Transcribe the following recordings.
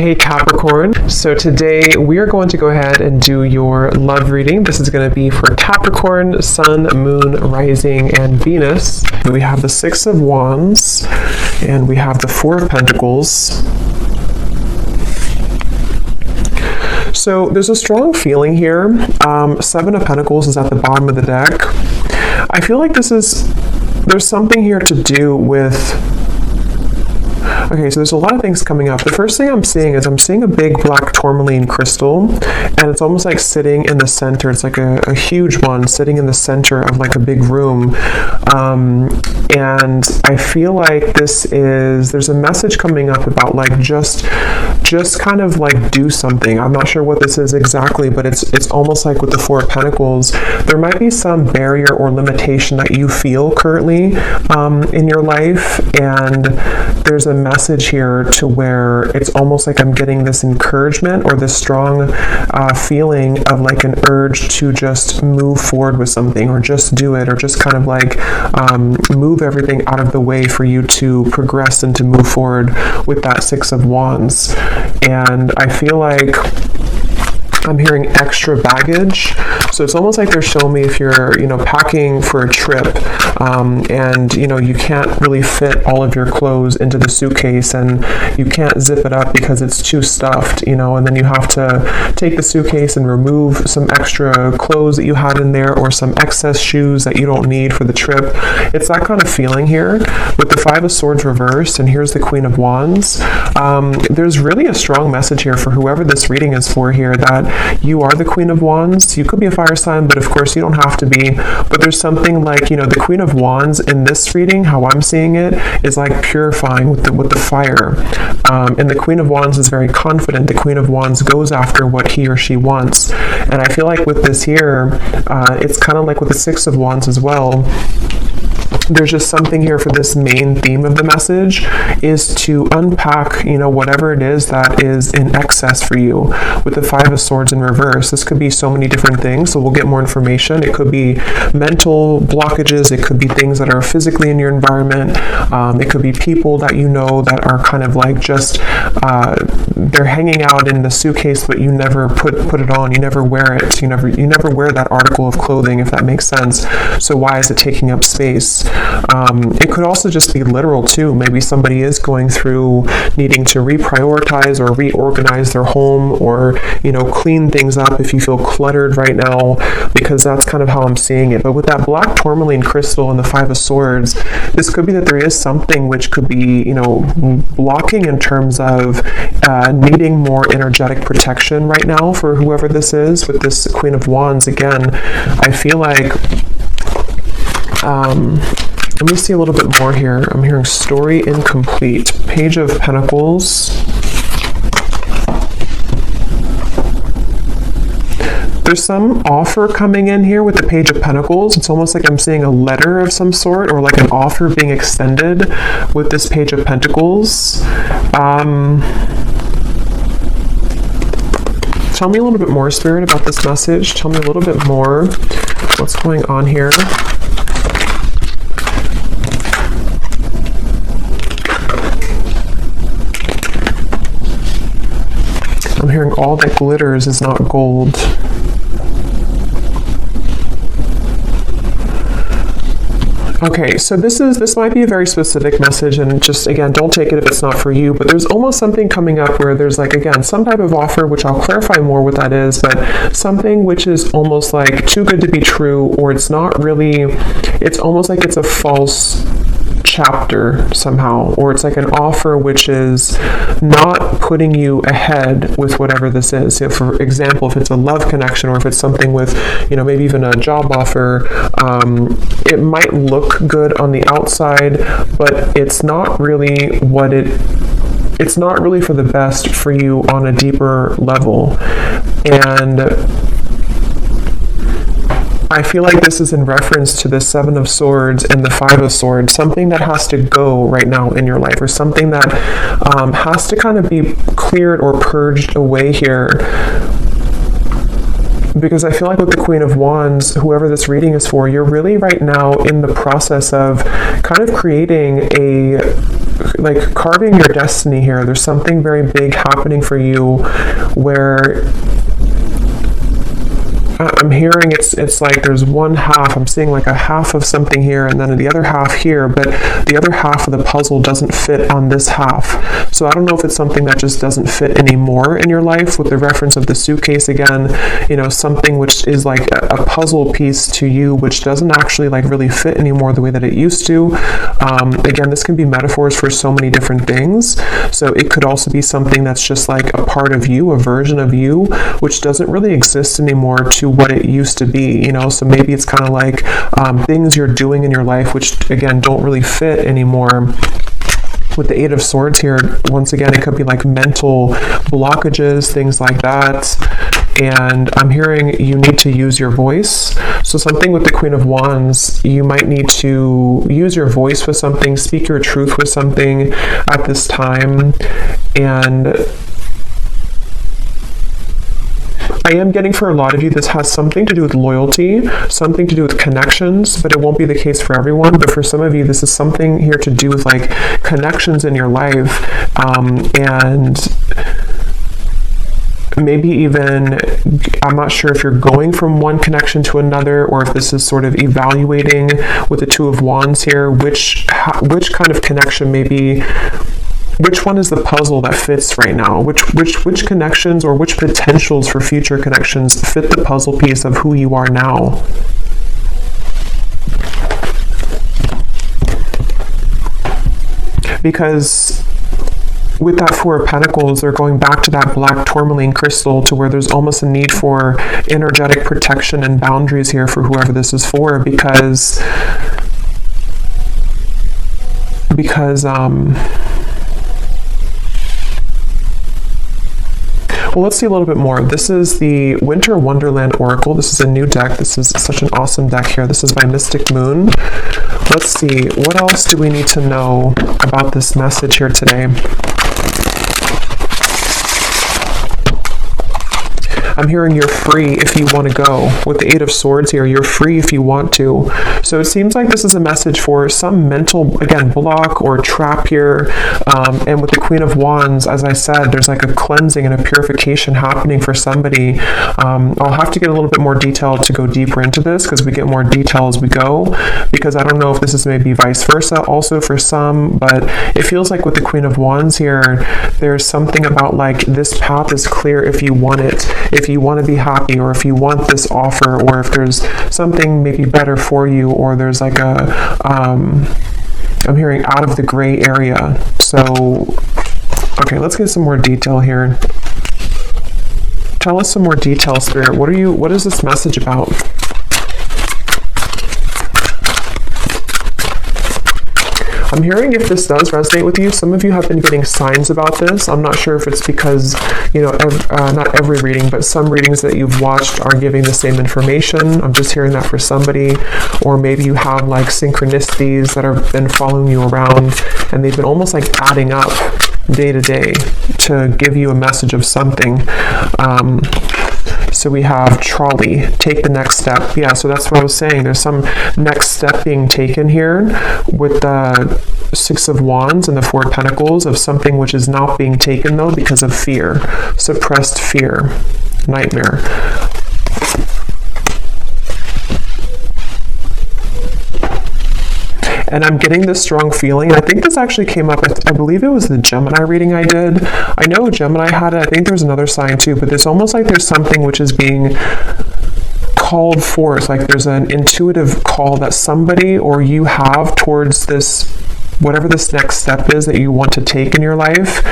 Hey Capricorn, so today we are going to go ahead and do your love reading. This is going to be for Capricorn, Sun, Moon, Rising, and Venus. We have the Six of Wands and we have the Four of Pentacles. So there's a strong feeling here. Seven of Pentacles is at the bottom of the deck. I feel like there's something here to do with. Okay, so there's a lot of things coming up. The first thing I'm seeing is a big black tourmaline crystal, and it's almost like sitting in the center. It's like a huge one sitting in the center of like a big room. And I feel like there's a message coming up about like just kind of like do something. I'm not sure what this is exactly, but it's almost like with the Four of Pentacles, there might be some barrier or limitation that you feel currently in your life, and there's a message here to where it's almost like I'm getting this encouragement or this strong feeling of like an urge to just move forward with something, or just do it, or just kind of like move everything out of the way for you to progress and to move forward with that Six of Wands. And I feel like I'm hearing extra baggage. So it's almost like they're showing me if you're, packing for a trip, and, you can't really fit all of your clothes into the suitcase, and you can't zip it up because it's too stuffed, and then you have to take the suitcase and remove some extra clothes that you had in there, or some excess shoes that you don't need for the trip. It's that kind of feeling here with the Five of Swords reversed, and here's the Queen of Wands. There's really a strong message here for whoever this reading is for here, that you are the Queen of Wands. You could be a fire sign, but of course you don't have to be. But there's something like, the Queen of Wands in this reading, how I'm seeing it, is like purifying with the fire. And the Queen of Wands is very confident. The Queen of Wands goes after what he or she wants. And I feel like with this here, it's kind of like with the Six of Wands as well. There's just something here for this main theme of the message is to unpack, whatever it is that is in excess for you. With the Five of Swords in reverse, this could be so many different things, so we'll get more information. It could be mental blockages, it could be things that are physically in your environment, it could be people that that are kind of like just, they're hanging out in the suitcase, but you never put it on, you never wear it, you never wear that article of clothing, if that makes sense. So why is it taking up space? It could also just be literal too. Maybe somebody is going through needing to reprioritize or reorganize their home, or clean things up if you feel cluttered right now, because that's kind of how I'm seeing it. But with that black tourmaline crystal and the Five of Swords, this could be that there is something which could be blocking in terms of needing more energetic protection right now for whoever this is. With this Queen of Wands, again, I feel like let me see a little bit more here. I'm hearing story incomplete. Page of Pentacles. There's some offer coming in here with the Page of Pentacles. It's almost like I'm seeing a letter of some sort, or like an offer being extended with this Page of Pentacles. Tell me a little bit more, Spirit, about this message. Tell me a little bit more. What's going on here? I'm hearing all that glitters is not gold. Okay, so this might be a very specific message, and just, again, don't take it if it's not for you, but there's almost something coming up where there's like, again, some type of offer, which I'll clarify more what that is, but something which is almost like too good to be true, or it's not really, it's almost like it's a false chapter somehow, or it's like an offer which is not putting you ahead with whatever this is. So for example, if it's a love connection, or if it's something with, maybe even a job offer, it might look good on the outside, but it's not really it's not really for the best for you on a deeper level. And I feel like this is in reference to the Seven of Swords and the Five of Swords, something that has to go right now in your life, or something that has to kind of be cleared or purged away here. Because I feel like with the Queen of Wands, whoever this reading is for, you're really right now in the process of kind of creating a like carving your destiny here. There's something very big happening for you where I'm hearing it's like there's one half, I'm seeing like a half of something here and then the other half here, but the other half of the puzzle doesn't fit on this half. So I don't know if it's something that just doesn't fit anymore in your life, with the reference of the suitcase again, you know, something which is like a puzzle piece to you which doesn't actually like really fit anymore the way that it used to. Again, this can be metaphors for so many different things. So it could also be something that's just like a part of you, a version of you, which doesn't really exist anymore to what it used to be, you know. So maybe it's kind of like things you're doing in your life which again don't really fit anymore. With the Eight of Swords here, once again, it could be like mental blockages, things like that. And I'm hearing you need to use your voice. So something with the Queen of Wands, you might need to use your voice with something, speak your truth with something at this time. And I am getting, for a lot of you, this has something to do with loyalty, something to do with connections, but it won't be the case for everyone. But for some of you, this is something here to do with like connections in your life, and maybe even, I'm not sure if you're going from one connection to another, or if this is sort of evaluating with the Two of Wands here, which kind of connection maybe. Which one is the puzzle that fits right now? Which connections or which potentials for future connections fit the puzzle piece of who you are now? Because with that Four of Pentacles, they're going back to that black tourmaline crystal, to where there's almost a need for energetic protection and boundaries here for whoever this is for, because well, let's see a little bit more. This is the Winter Wonderland Oracle. This is a new deck. This is such an awesome deck here. This is by Mystic Moon. Let's see, what else do we need to know about this message here today? I'm hearing you're free if you want to go. With the Eight of Swords here, you're free if you want to. So it seems like this is a message for some mental, again, block or trap here. And with the Queen of Wands, as I said, there's like a cleansing and a purification happening for somebody. I'll have to get a little bit more detail to go deeper into this, because we get more detail as we go, because I don't know if this is maybe vice versa also for some, but it feels like with the Queen of Wands here, there's something about like this path is clear if you want it, if you want to be happy, or if you want this offer, or if there's something maybe better for you, or there's like a I'm hearing out of the gray area. So okay, let's get some more detail here. Tell us some more detail, Spirit. What is this message about? I'm hearing, if this does resonate with you, some of you have been getting signs about this. I'm not sure if it's because, you know, not every reading, but some readings that you've watched are giving the same information. I'm just hearing that for somebody. Or maybe you have like synchronicities that have been following you around, and they've been almost like adding up day to day to give you a message of something. So we have trolley, take the next step. Yeah, so that's what I was saying. There's some next step being taken here with the Six of Wands and the Four of Pentacles, of something which is not being taken though because of fear, suppressed fear, nightmare. And I'm getting this strong feeling. I think this actually came up, I believe it was the Gemini reading I did. I know Gemini had it. I think there's another sign too, but it's almost like there's something which is being called forth. Like there's an intuitive call that somebody or you have towards this, whatever this next step is that you want to take in your life.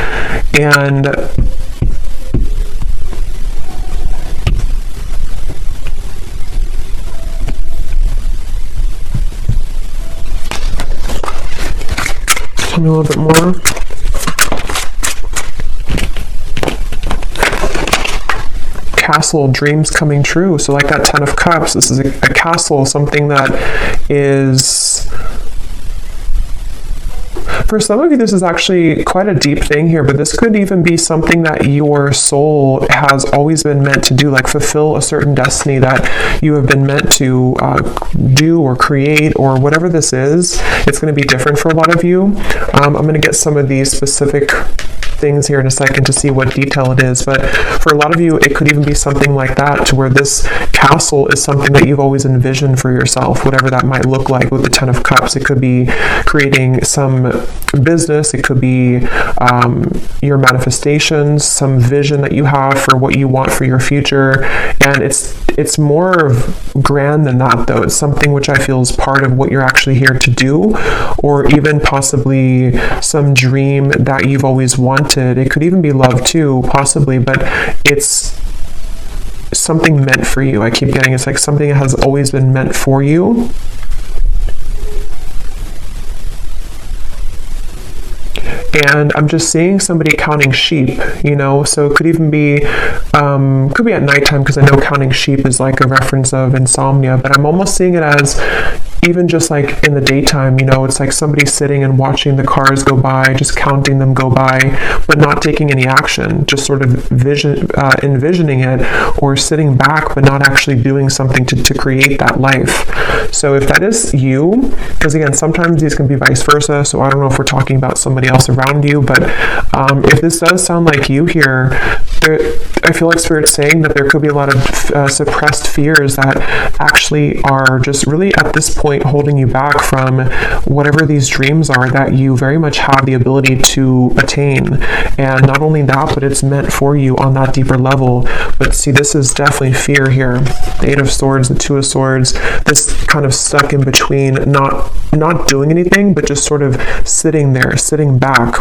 And tell me a little bit more. Castle, dreams coming true. So like that Ten of Cups, this is a castle, something that is For some of you, this is actually quite a deep thing here, but this could even be something that your soul has always been meant to do, like fulfill a certain destiny that you have been meant to do or create, or whatever this is. It's going to be different for a lot of you. I'm going to get some of these specific things here in a second to see what detail it is, but for a lot of you it could even be something like that, to where this castle is something that you've always envisioned for yourself, whatever that might look like. With the Ten of Cups, it could be creating some business, it could be your manifestations, some vision that you have for what you want for your future, and it's more grand than that, though. It's something which I feel is part of what you're actually here to do, or even possibly some dream that you've always wanted. It could even be love too, possibly, but it's something meant for you. I keep getting it's like something that has always been meant for you. And I'm just seeing somebody counting sheep, you know, so it could even be, could be at nighttime, because I know counting sheep is like a reference of insomnia, but I'm almost seeing it as even just like in the daytime, you know, it's like somebody sitting and watching the cars go by, just counting them go by, but not taking any action, just sort of envisioning it, or sitting back, but not actually doing something to create that life. So if that is you, because again, sometimes these can be vice versa, so I don't know if we're talking about somebody else around you, but if this does sound like you here, I feel like Spirit's saying that there could be a lot of suppressed fears that actually are just really at this point holding you back from whatever these dreams are that you very much have the ability to attain. And not only that, but it's meant for you on that deeper level. But see, this is definitely fear here. The Eight of Swords, the Two of Swords, this kind of stuck in between, not doing anything, but just sort of sitting there, sitting back.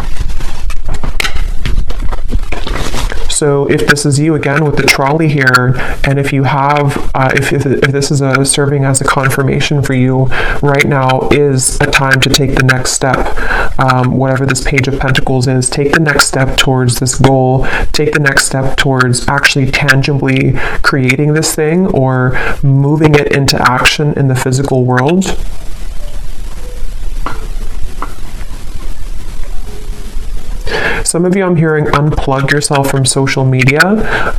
So if this is you again with the trolley here, and if you have, if this is serving as a confirmation for you, right now is a time to take the next step. Whatever this Page of Pentacles is, take the next step towards this goal, take the next step towards actually tangibly creating this thing, or moving it into action in the physical world. Some of you, I'm hearing, unplug yourself from social media.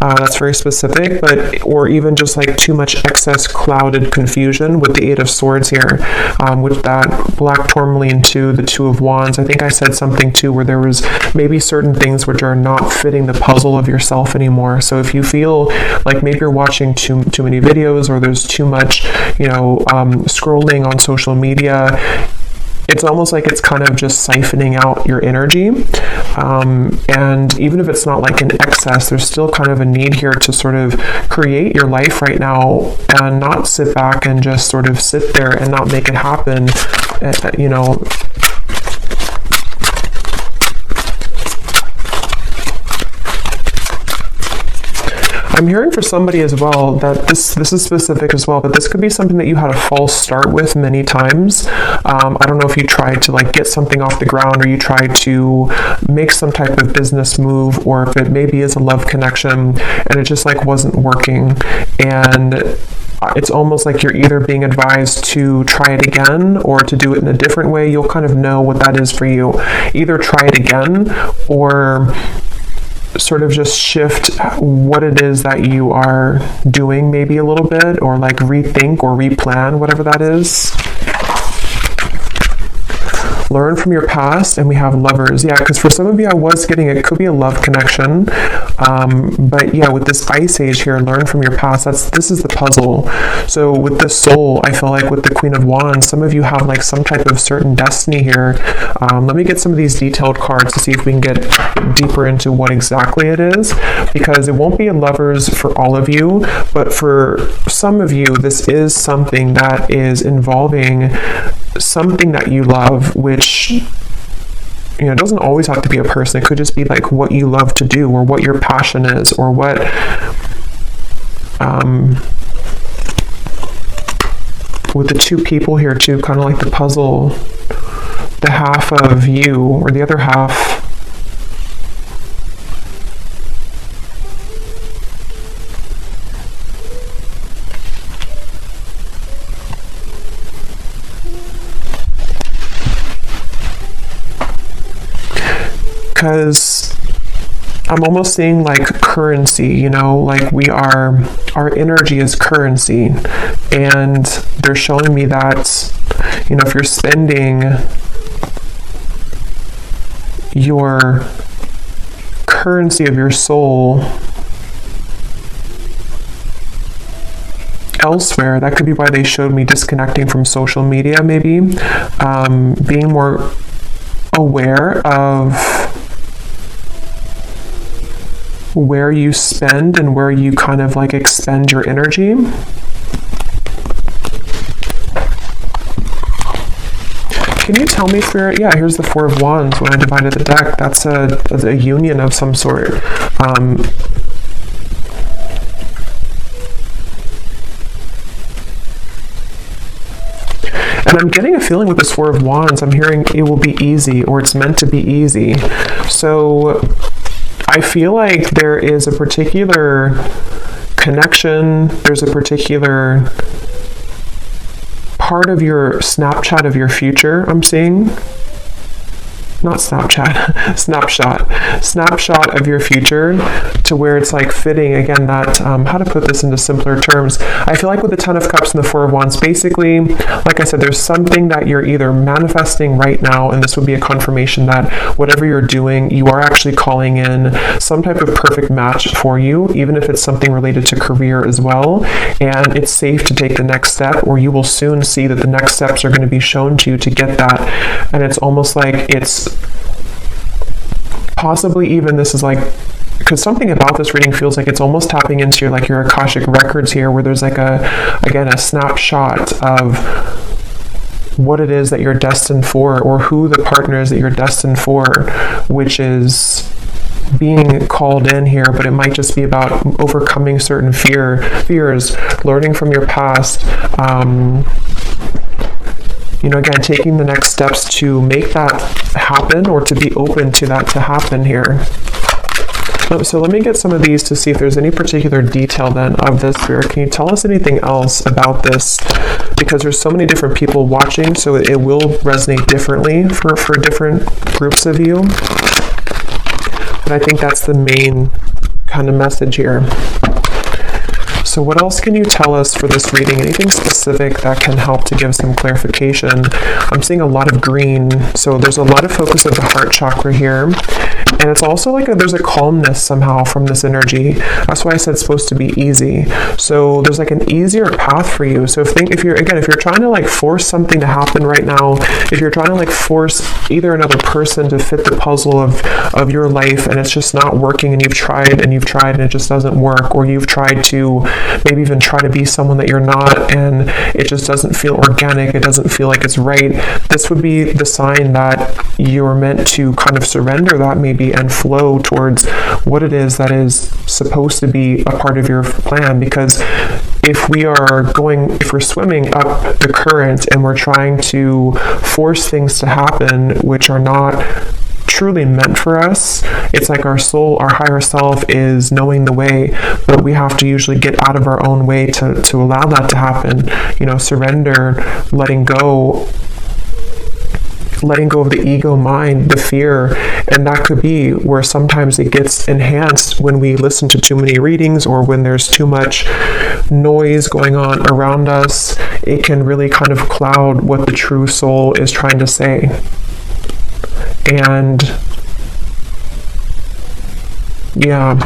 That's very specific, but or even just like too much excess clouded confusion with the Eight of Swords here, with that Black Tourmaline to the Two of Wands. I think I said something too where there was maybe certain things which are not fitting the puzzle of yourself anymore. So if you feel like maybe you're watching too many videos, or there's too much, you know, scrolling on social media, it's almost like it's kind of just siphoning out your energy. And even if it's not like in excess, there's still kind of a need here to sort of create your life right now, and not sit back and just sort of sit there and not make it happen, you know. I'm hearing for somebody as well that this is specific as well, but this could be something that you had a false start with many times. I don't know if you tried to like get something off the ground, or you tried to make some type of business move, or if it maybe is a love connection and it just like wasn't working. And it's almost like you're either being advised to try it again, or to do it in a different way. You'll kind of know what that is for you. Either try it again, or sort of just shift what it is that you are doing maybe a little bit, or like rethink or replan, whatever that is. Learn from your past, and we have Lovers. Yeah, because for some of you, I was getting it could be a love connection, but yeah, with this Ice Age here, learn from your past. This is the puzzle. So with the Soul, I feel like with the Queen of Wands, some of you have like some type of certain destiny here. Let me get some of these detailed cards to see if we can get deeper into what exactly it is, because it won't be a Lovers for all of you, but for some of you, this is something that is involving something that you love, which, you know, it doesn't always have to be a person. It could just be like what you love to do, or what your passion is, or what with the two people here too, kind of like the puzzle, the half of you or the other half. because I'm almost seeing like currency, you know, like our energy is currency. And they're showing me that, you know, if you're spending your currency of your soul elsewhere, that could be why they showed me disconnecting from social media, maybe, being more aware of where you spend and where you kind of like expend your energy. Can you tell me, Spirit? Yeah, here's the Four of Wands. When I divided the deck, that's a union of some sort. And I'm getting a feeling with this Four of Wands, I'm hearing it will be easy, or it's meant to be easy. So I feel like there is a particular connection, there's a particular part of your Snapchat of your future, I'm seeing. Not Snapchat, snapshot of your future, to where it's like fitting, again, that, how to put this into simpler terms. I feel like with the Ten of Cups and the Four of Wands, basically, like I said, there's something that you're either manifesting right now, and this would be a confirmation that whatever you're doing, you are actually calling in some type of perfect match for you, even if it's something related to career as well. And it's safe to take the next step, or you will soon see that the next steps are going to be shown to you to get that. And it's almost like it's possibly even, this is like, because something about this reading feels like it's almost tapping into your, like your Akashic records here, where there's like a snapshot of what it is that you're destined for, or who the partner is that you're destined for, which is being called in here. But it might just be about overcoming certain fears, learning from your past, you know, again, taking the next steps to make that happen, or to be open to that to happen here. So let me get some of these to see if there's any particular detail then of this, Spirit. Can you tell us anything else about this? Because there's so many different people watching, so it will resonate differently for different groups of you. But I think that's the main kind of message here. So what else can you tell us for this reading? Anything specific that can help to give some clarification? I'm seeing a lot of green, so there's a lot of focus of the heart chakra here. And it's also like there's a calmness somehow from this energy. That's why I said it's supposed to be easy. So there's like an easier path for you. So if you're trying to like force something to happen right now, if you're trying to like force either another person to fit the puzzle of your life, and it's just not working, and you've tried and it just doesn't work, or you've tried to maybe even try to be someone that you're not, and it just doesn't feel organic, it doesn't feel like it's right, this would be the sign that you're meant to kind of surrender that maybe and flow towards what it is that is supposed to be a part of your plan. Because if we're swimming up the current and we're trying to force things to happen which are not truly meant for us, it's like our soul, our higher self is knowing the way, but we have to usually get out of our own way to allow that to happen. You know, surrender, letting go of the ego mind, the fear. And that could be where sometimes it gets enhanced when we listen to too many readings, or when there's too much noise going on around us. It can really kind of cloud what the true soul is trying to say. And yeah,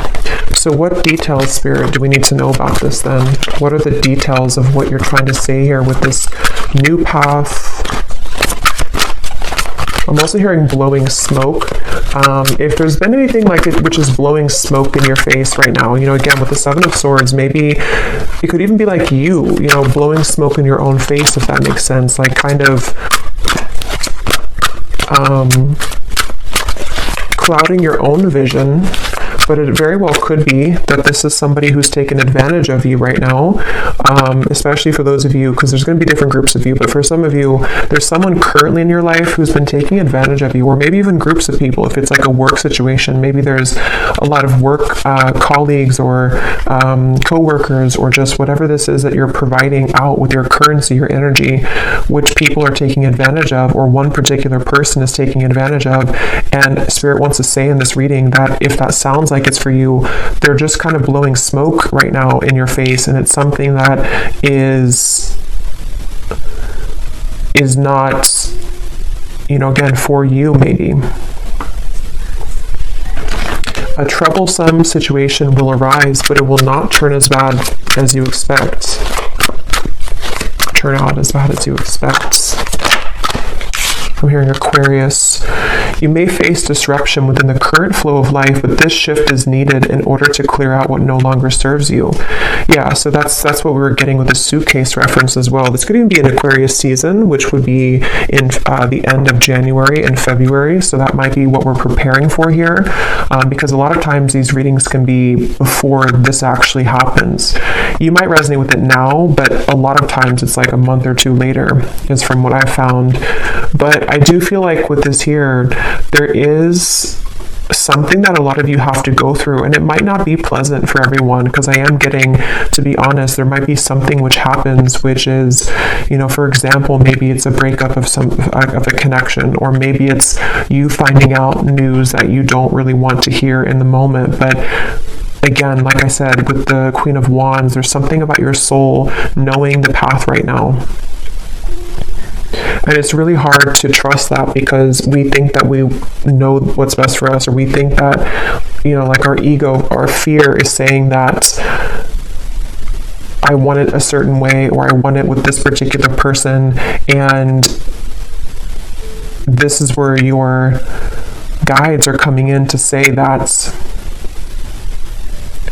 so what details, Spirit, do we need to know about this then? What are the details of what you're trying to say here with this new path? I'm also hearing blowing smoke. If there's been anything like it which is blowing smoke in your face right now, you know, again, with the Seven of Swords, maybe it could even be like you know, blowing smoke in your own face, if that makes sense, like kind of clouding your own vision. But it very well could be that this is somebody who's taken advantage of you right now, especially for those of you, because there's going to be different groups of you, but for some of you, there's someone currently in your life who's been taking advantage of you, or maybe even groups of people. If it's like a work situation, maybe there's a lot of work colleagues or co-workers, or just whatever this is that you're providing out with your currency, your energy, which people are taking advantage of, or one particular person is taking advantage of. And Spirit wants to say in this reading that if that sounds like it's for you, they're just kind of blowing smoke right now in your face, and it's something that is not, again, for you maybe. A troublesome situation will arise, but it will not turn as bad as you expect. Turn out as bad as you expect. I'm hearing Aquarius. You may face disruption within the current flow of life, but this shift is needed in order to clear out what no longer serves you. Yeah, so that's what we were getting with the suitcase reference as well. This could even be an Aquarius season, which would be in the end of January and February. So that might be what we're preparing for here, because a lot of times these readings can be before this actually happens. You might resonate with it now, but a lot of times it's like a month or two later, is from what I've found. But I do feel like with this here, there is something that a lot of you have to go through, and it might not be pleasant for everyone, because I am getting, to be honest, there might be something which happens, which is, for example, maybe it's a breakup of a connection, or maybe it's you finding out news that you don't really want to hear in the moment. But again, like I said, with the Queen of Wands, there's something about your soul knowing the path right now. And it's really hard to trust that, because we think that we know what's best for us, or we think that, like our ego, our fear is saying that I want it a certain way, or I want it with this particular person, and this is where your guides are coming in to say that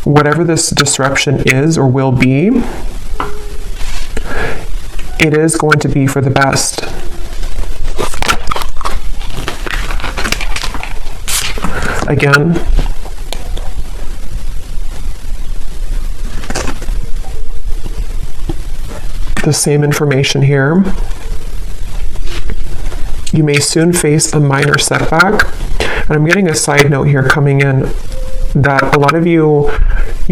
whatever this disruption is or will be, it is going to be for the best. Again, the same information here. You may soon face a minor setback. And I'm getting a side note here coming in that a lot of you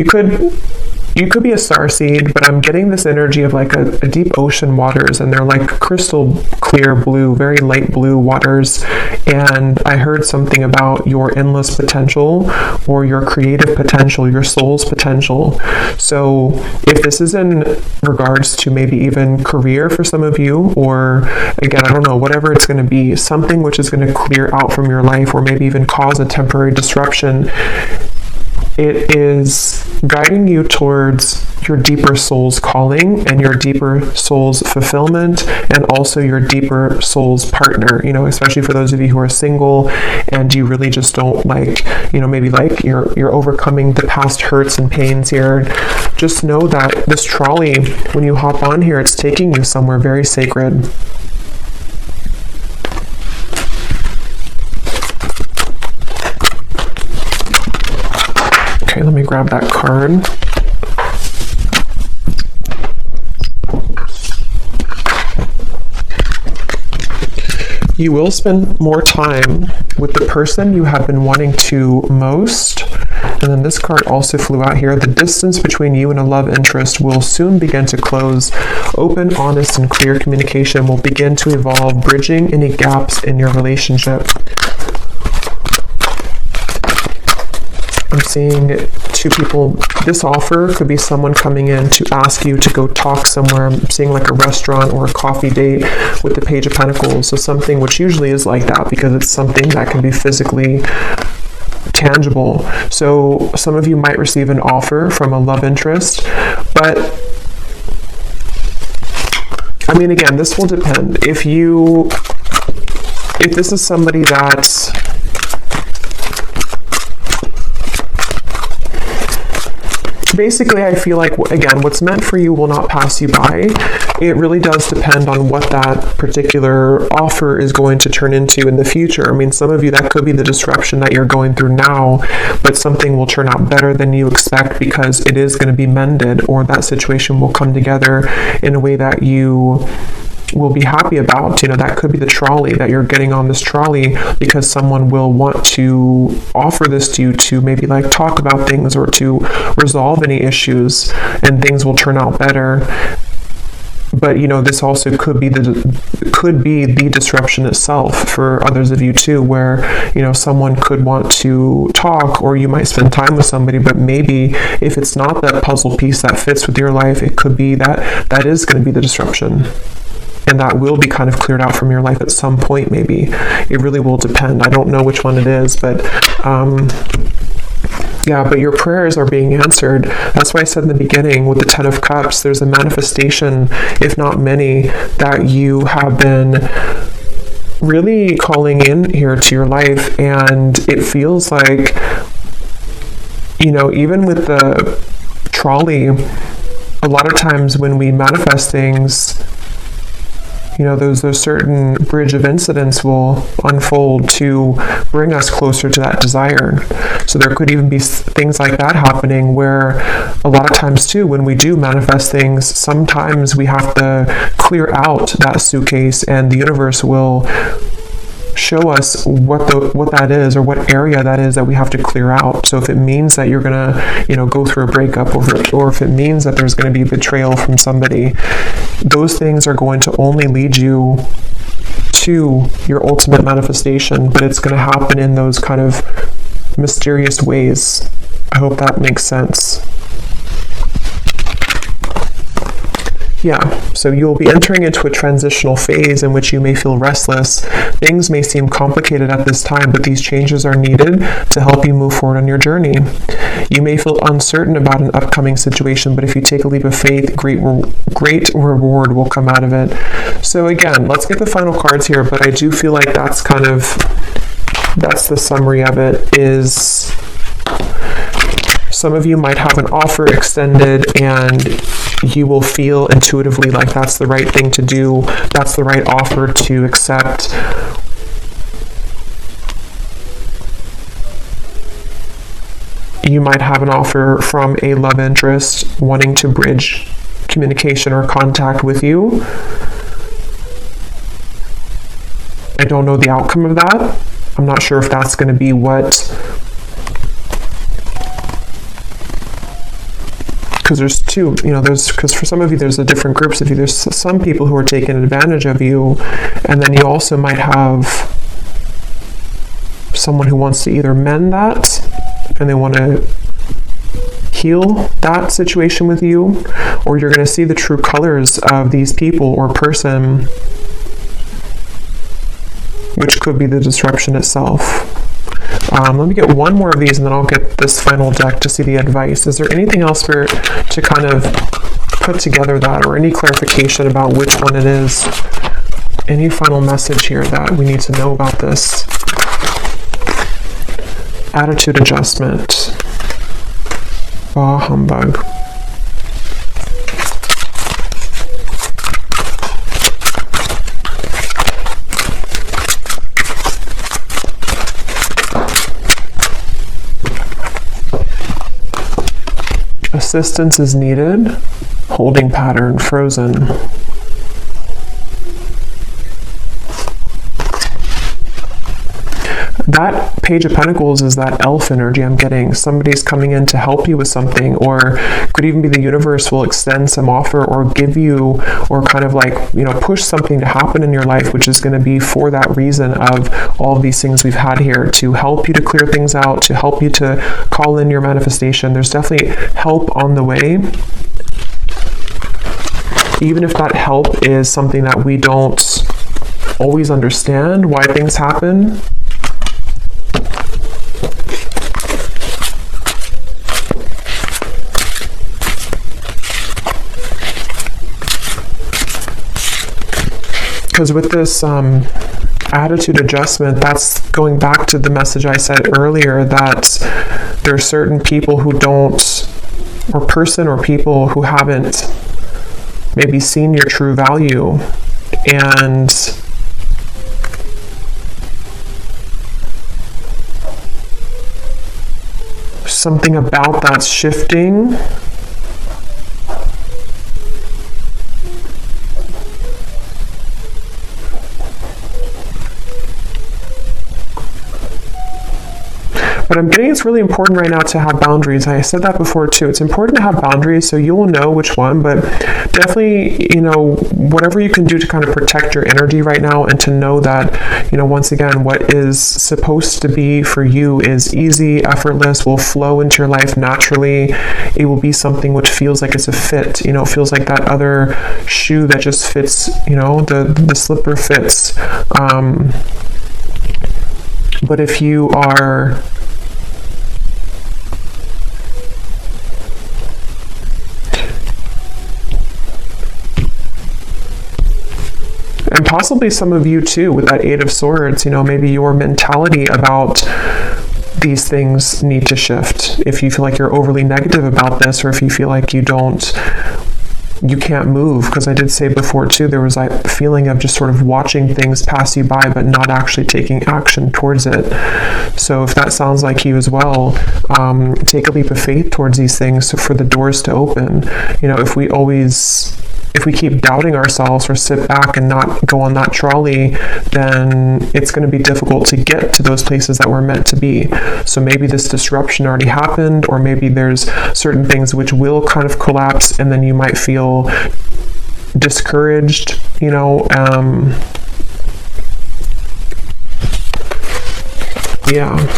could be a starseed, but I'm getting this energy of like a deep ocean waters, and they're like crystal clear blue, very light blue waters. And I heard something about your endless potential, or your creative potential, your soul's potential. So if this is in regards to maybe even career for some of you, or again, I don't know, whatever it's going to be, something which is going to clear out from your life, or maybe even cause a temporary disruption, it is guiding you towards your deeper soul's calling and your deeper soul's fulfillment, and also your deeper soul's partner, especially for those of you who are single and you really just don't like, maybe like you're overcoming the past hurts and pains here. Just know that this trolley, when you hop on here, it's taking you somewhere very sacred. Okay, let me grab that card. You will spend more time with the person you have been wanting to most. And then this card also flew out here. The distance between you and a love interest will soon begin to close. Open, honest, and clear communication will begin to evolve, bridging any gaps in your relationship. I'm seeing two people. This offer could be someone coming in to ask you to go talk somewhere. I'm seeing like a restaurant or a coffee date with the Page of Pentacles. So something which usually is like that, because it's something that can be physically tangible. So some of you might receive an offer from a love interest, but I mean, again, this will depend. If this is somebody that basically, I feel like, again, what's meant for you will not pass you by. It really does depend on what that particular offer is going to turn into in the future. I mean, some of you, that could be the disruption that you're going through now, but something will turn out better than you expect, because it is going to be mended, or that situation will come together in a way that you will be happy about. That could be the trolley, that you're getting on this trolley because someone will want to offer this to you to maybe like talk about things, or to resolve any issues, and things will turn out better. But this also could be the disruption itself for others of you too, where someone could want to talk, or you might spend time with somebody, but maybe if it's not that puzzle piece that fits with your life, it could be that is going to be the disruption, and that will be kind of cleared out from your life at some point. Maybe it really will depend. I don't know which one it is, but but your prayers are being answered. That's why I said in the beginning with the Ten of Cups, there's a manifestation, if not many, that you have been really calling in here to your life. And it feels like, even with the trolley, a lot of times when we manifest things, those certain bridge of incidents will unfold to bring us closer to that desire. So there could even be things like that happening, where a lot of times too, when we do manifest things, sometimes we have to clear out that suitcase, and the universe will show us what that is, or what area that is that we have to clear out. So if it means that you're gonna go through a breakup, or if it means that there's going to be betrayal from somebody, those things are going to only lead you to your ultimate manifestation, but it's going to happen in those kind of mysterious ways. I hope that makes sense. So you'll be entering into a transitional phase in which you may feel restless. Things may seem complicated at this time, but these changes are needed to help you move forward on your journey. You may feel uncertain about an upcoming situation, but if you take a leap of faith, great reward will come out of it. So again, let's get the final cards here, but I do feel like that's the summary of it. Is some of you might have an offer extended, and you will feel intuitively like that's the right thing to do, that's the right offer to accept. You might have an offer from a love interest wanting to bridge communication or contact with you. I don't know the outcome of that. I'm not sure if that's going to be because there's two, because for some of you, there's different groups of you. There's some people who are taking advantage of you, and then you also might have someone who wants to either mend that, and they want to heal that situation with you, or you're going to see the true colors of these people or person, which could be the disruption itself. Let me get one more of these, and then I'll get this final deck to see the advice. Is there anything else to kind of put together that, or any clarification about which one it is? Any final message here that we need to know about this? Attitude adjustment. Bah humbug. Assistance is needed. Holding pattern, frozen. That Page of Pentacles is that elf energy I'm getting. Somebody's coming in to help you with something, or could even be the universe will extend some offer or give you, or kind of push something to happen in your life, which is going to be for that reason of all of these things we've had here, to help you to clear things out, to help you to call in your manifestation. There's definitely help on the way. Even if that help is something that we don't always understand why things happen. Because with this attitude adjustment, that's going back to the message I said earlier, that there are certain people who don't, or people who haven't maybe seen your true value, and something about that's shifting. But I'm getting it's really important right now to have boundaries. I said that before too. It's important to have boundaries so you will know which one, but definitely, whatever you can do to kind of protect your energy right now, and to know that, once again, what is supposed to be for you is easy, effortless, will flow into your life naturally. It will be something which feels like it's a fit, it feels like that other shoe that just fits, the slipper fits. But if you are and possibly some of you too, with that Eight of Swords, maybe your mentality about these things need to shift. If you feel like you're overly negative about this, or if you feel like you can't move, because I did say before too, there was a feeling of just sort of watching things pass you by but not actually taking action towards it. So if that sounds like you as well, take a leap of faith towards these things for the doors to open. If we keep doubting ourselves or sit back and not go on that trolley, then it's going to be difficult to get to those places that we're meant to be. So maybe this disruption already happened, or maybe there's certain things which will kind of collapse, and then you might feel discouraged, yeah.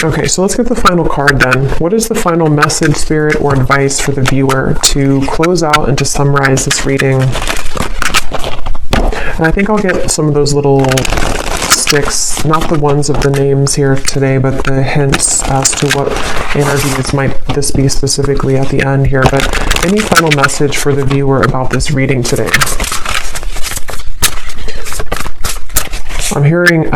Okay, so let's get the final card then. What is the final message, spirit, or advice for the viewer to close out and to summarize this reading? And I think I'll get some of those little sticks, not the ones of the names here today, but the hints as to what energies might this be specifically at the end here. But any final message for the viewer about this reading today? I'm hearing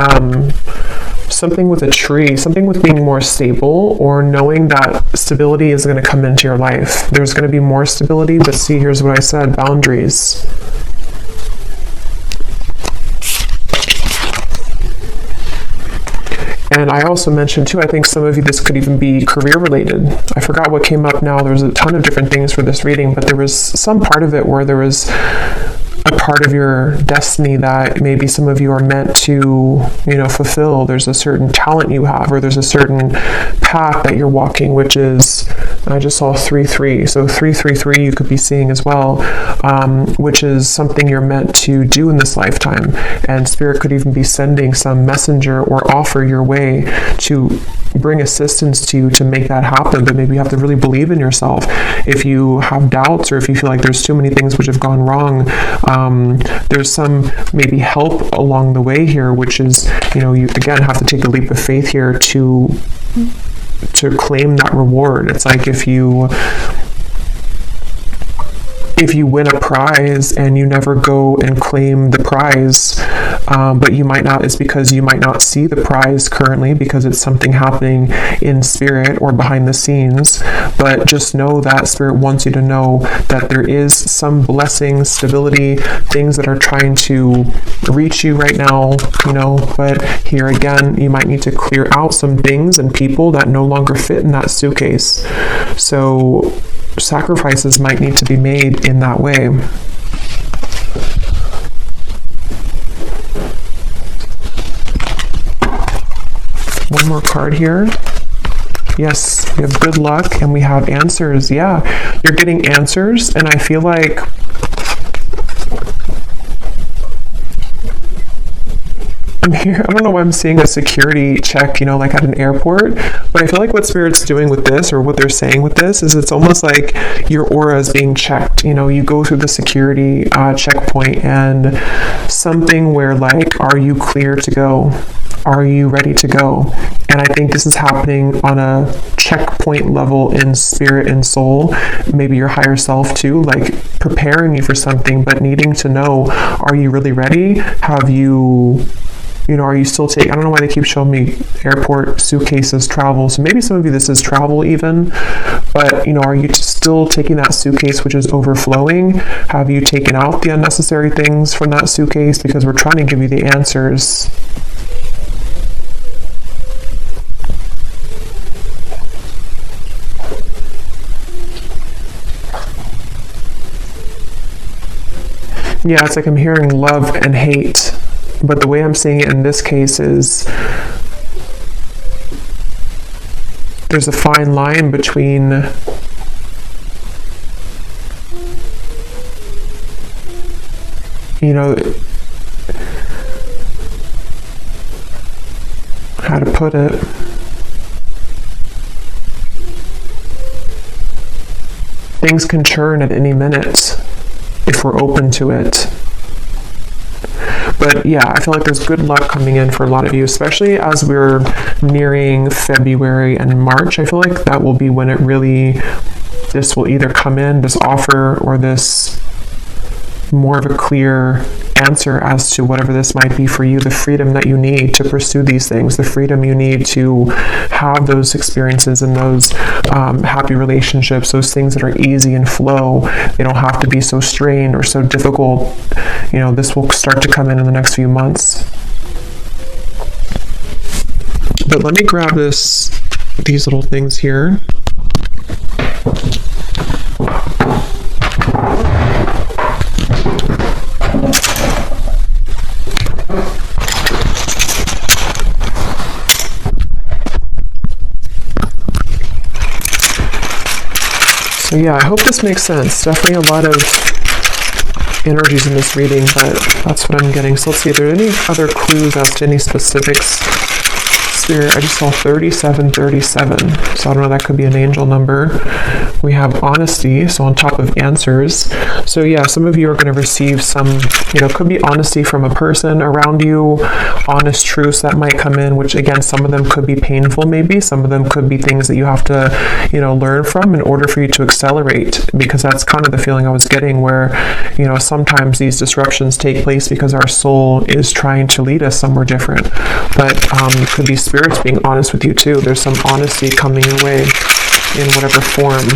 something with a tree, something with being more stable, or knowing that stability is going to come into your life. There's going to be more stability, but see, here's what I said, boundaries. And I also mentioned too, I think some of you, this could even be career related. I forgot what came up now. There was a ton of different things for this reading, but there was some part of it where there was a part of your destiny that maybe some of you are meant to, fulfill. There's a certain talent you have, or there's a certain path that you're walking, which is, I just saw 3-3. So 3-3-3 you could be seeing as well, which is something you're meant to do in this lifetime. And Spirit could even be sending some messenger or offer your way to bring assistance to you to make that happen. But maybe you have to really believe in yourself. If you have doubts, or if you feel like there's too many things which have gone wrong, there's some maybe help along the way here, which is, you again have to take a leap of faith here to claim that reward. It's like if you win a prize and you never go and claim the prize, but you might not, it's because you might not see the prize currently because it's something happening in spirit or behind the scenes. But just know that Spirit wants you to know that there is some blessing, stability, things that are trying to reach you right now, but here again, you might need to clear out some things and people that no longer fit in that suitcase. So sacrifices might need to be made in that way. One more card here. Yes, we have good luck and we have answers. Yeah, you're getting answers, and I feel like I'm here. I don't know why I'm seeing a security check, like at an airport, but I feel like what Spirit's doing with this, or what they're saying with this, is it's almost like your aura is being checked. You go through the security checkpoint, and something where like, are you clear to go? Are you ready to go? And I think this is happening on a checkpoint level in spirit and soul, maybe your higher self too, like preparing you for something, but needing to know, are you really ready? Have you, are you still taking, I don't know why they keep showing me airport suitcases, travel. So maybe some of you, this is travel even, but are you still taking that suitcase which is overflowing? Have you taken out the unnecessary things from that suitcase? Because we're trying to give you the answers. Yeah, it's like I'm hearing love and hate, but the way I'm seeing it in this case is there's a fine line between how to put it. Things can churn at any minute if we're open to it. But yeah, I feel like there's good luck coming in for a lot of you, especially as we're nearing February and March. I feel like that will be when this will either come in, this offer, or this more of a clear answer as to whatever this might be for you, the freedom that you need to pursue these things, the freedom you need to have those experiences and those happy relationships, those things that are easy and flow. They don't have to be so strained or so difficult. This will start to come in the next few months. But let me grab these little things here. So yeah, I hope this makes sense. Definitely a lot of energies in this reading, but that's what I'm getting. So let's see if there are any other clues as to any specifics. Spirit, I just saw 3737. So I don't know, that could be an angel number. We have honesty, so on top of answers. So yeah, some of you are going to receive some, could be honesty from a person around you, honest truths that might come in, which again, some of them could be painful maybe, some of them could be things that you have to, learn from in order for you to accelerate, because that's kind of the feeling I was getting where, sometimes these disruptions take place because our soul is trying to lead us somewhere different. But it could be spirits being honest with you too. There's some honesty coming your way in whatever form.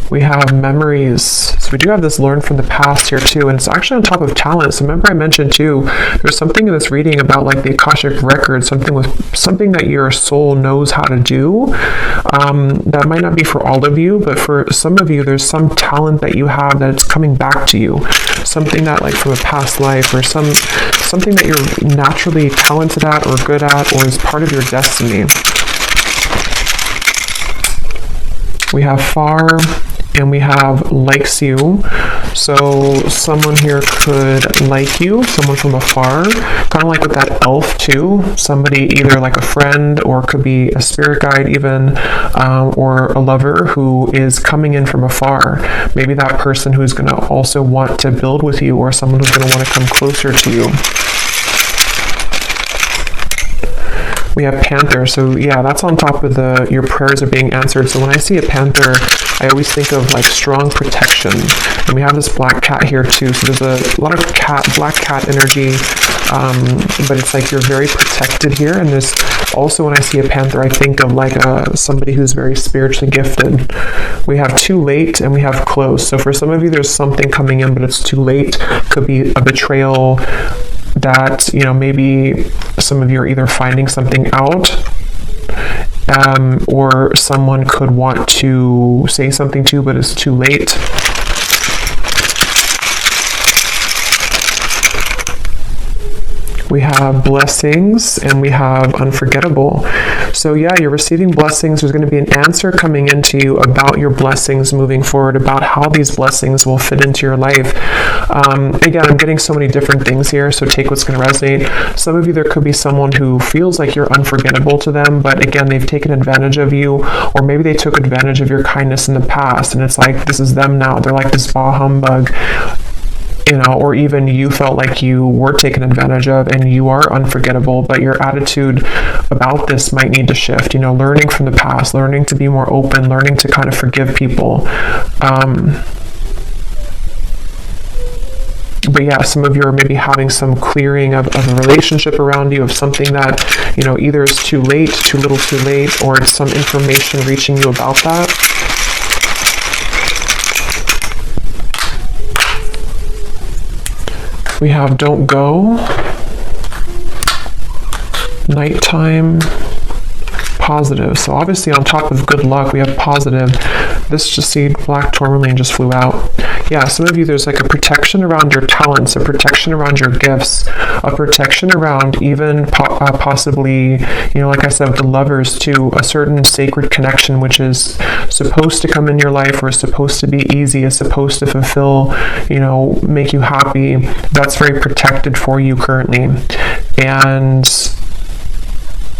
We have memories. So we do have this learn from the past here too, and it's actually on top of talent. So remember I mentioned too, there's something in this reading about like the Akashic record, something that your soul knows how to do. That might not be for all of you, but for some of you, there's some talent that you have that it's coming back to you. Something that like from a past life, or something that you're naturally talented at or good at, or is part of your destiny. We have far, and we have likes you. So someone here could like you, someone from afar, kind of like with that elf too. Somebody either like a friend, or could be a spirit guide even, or a lover who is coming in from afar. Maybe that person who's going to also want to build with you, or someone who's going to want to come closer to you. We have panther, so yeah, that's on top of your prayers are being answered. So when I see a panther, I always think of like strong protection. And we have this black cat here too, so there's a lot of black cat energy, but it's like you're very protected here. And there's also, when I see a panther, I think of like somebody who's very spiritually gifted. We have too late, and we have close. So for some of you, there's something coming in, but it's too late. Could be a betrayal, that maybe some of you are either finding something out, or someone could want to say something to you, but it's too late. We have blessings, and we have unforgettable. So yeah, you're receiving blessings. There's going to be an answer coming into you about your blessings moving forward, about how these blessings will fit into your life. Again, I'm getting so many different things here, so take what's going to resonate. Some of you, there could be someone who feels like you're unforgettable to them, but again, they've taken advantage of you, or maybe they took advantage of your kindness in the past, and it's like, this is them now. They're like this bah humbug. Or even you felt like you were taken advantage of and you are unforgettable, but your attitude about this might need to shift, learning from the past, learning to be more open, learning to kind of forgive people. But yeah, some of you are maybe having some clearing of a relationship around you, of something that, either is too late, too little too late, or it's some information reaching you about that. We have don't go, nighttime, positive. So obviously on top of good luck, we have positive. This just see black tourmaline just flew out. Yeah, some of you, there's like a protection around your talents, a protection around your gifts, a protection around even possibly, like I said, with the lovers too, a certain sacred connection which is supposed to come in your life, or is supposed to be easy, is supposed to fulfill, make you happy. That's very protected for you currently. And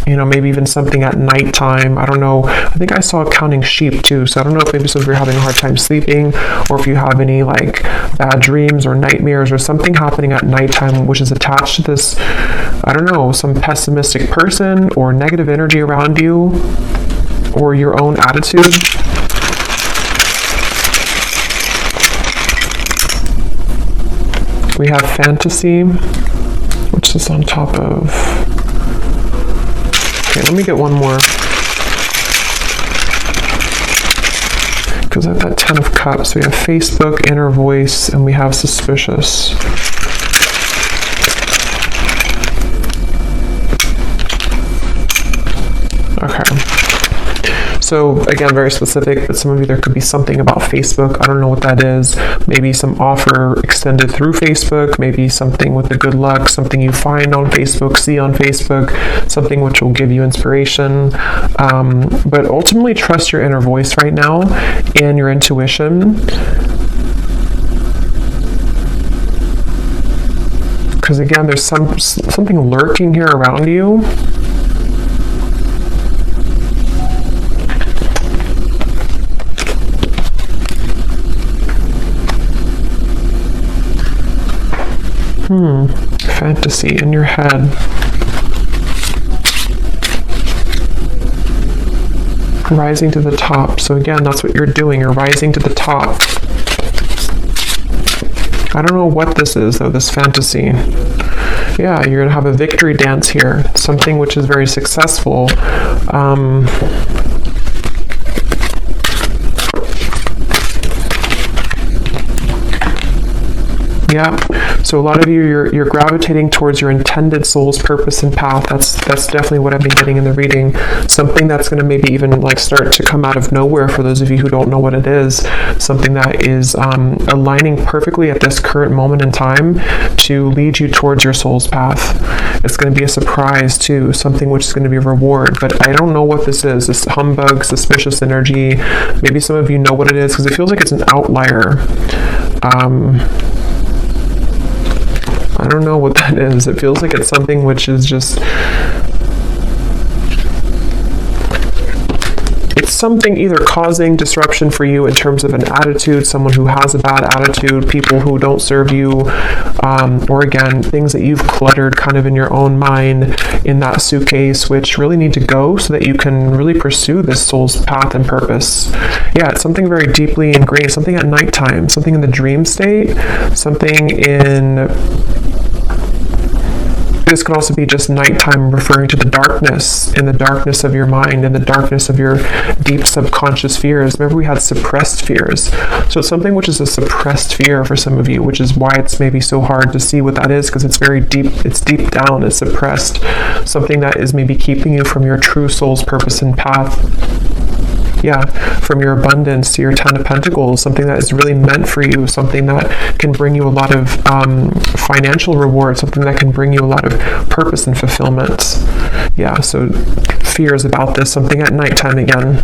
maybe even something at nighttime. I don't know. I think I saw counting sheep too. So I don't know if maybe some of you are having a hard time sleeping, or if you have any like bad dreams or nightmares or something happening at nighttime which is attached to this, I don't know, some pessimistic person or negative energy around you, or your own attitude. We have fantasy, which is on top of... Okay, let me get one more. Because I have that 10 of Cups. We have Facebook, inner voice, and we have suspicious. Okay. So again, very specific, but some of you, there could be something about Facebook. I don't know what that is. Maybe some offer extended through Facebook, maybe something with the good luck, something you find on Facebook, see on Facebook, something which will give you inspiration. But ultimately trust your inner voice right now and your intuition. Because again, there's something lurking here around you. Fantasy in your head. Rising to the top. So again, that's what you're doing. You're rising to the top. I don't know what this is though, this fantasy. Yeah, you're going to have a victory dance here. Something which is very successful. Yeah. So a lot of you, you're gravitating towards your intended soul's purpose and path. That's definitely what I've been getting in the reading. Something that's going to maybe even like start to come out of nowhere for those of you who don't know what it is. Something that is aligning perfectly at this current moment in time to lead you towards your soul's path. It's going to be a surprise too, something which is going to be a reward. But I don't know what this is. This humbug, suspicious energy. Maybe some of you know what it is because it feels like it's an outlier. I don't know what that is. It feels like it's something which is just... It's something either causing disruption for you in terms of an attitude, someone who has a bad attitude, people who don't serve you, or again, things that you've cluttered kind of in your own mind in that suitcase, which really need to go so that you can really pursue this soul's path and purpose. Yeah, it's something very deeply ingrained, something at nighttime, something in the dream state, something in... This could also be just nighttime, referring to the darkness, in the darkness of your mind, in the darkness of your deep subconscious fears. Remember, we had suppressed fears. So it's something which is a suppressed fear for some of you, which is why it's maybe so hard to see what that is, because it's very deep, it's deep down, it's suppressed. Something that is maybe keeping you from your true soul's purpose and path. Yeah, from your abundance to your 10 of Pentacles, something that is really meant for you, something that can bring you a lot of financial reward, something that can bring you a lot of purpose and fulfillment. Yeah, so fears about this, something at nighttime again,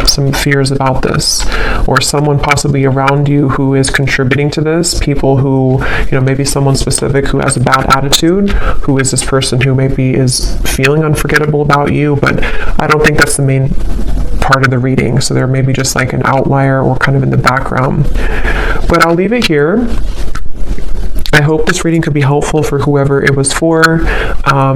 some fears about this, or someone possibly around you who is contributing to this, people who, maybe someone specific who has a bad attitude, who is this person who maybe is feeling unforgettable about you, but I don't think that's the main part of the reading. So there may be just like an outlier or kind of in the background. But I'll leave it here. I hope this reading could be helpful for whoever it was for.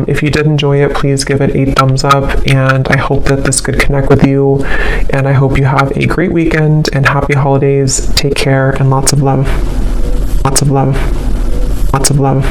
If you did enjoy it, please give it a thumbs up, and I hope that this could connect with you, and I hope you have a great weekend and happy holidays. Take care and lots of love. Lots of love. Lots of love.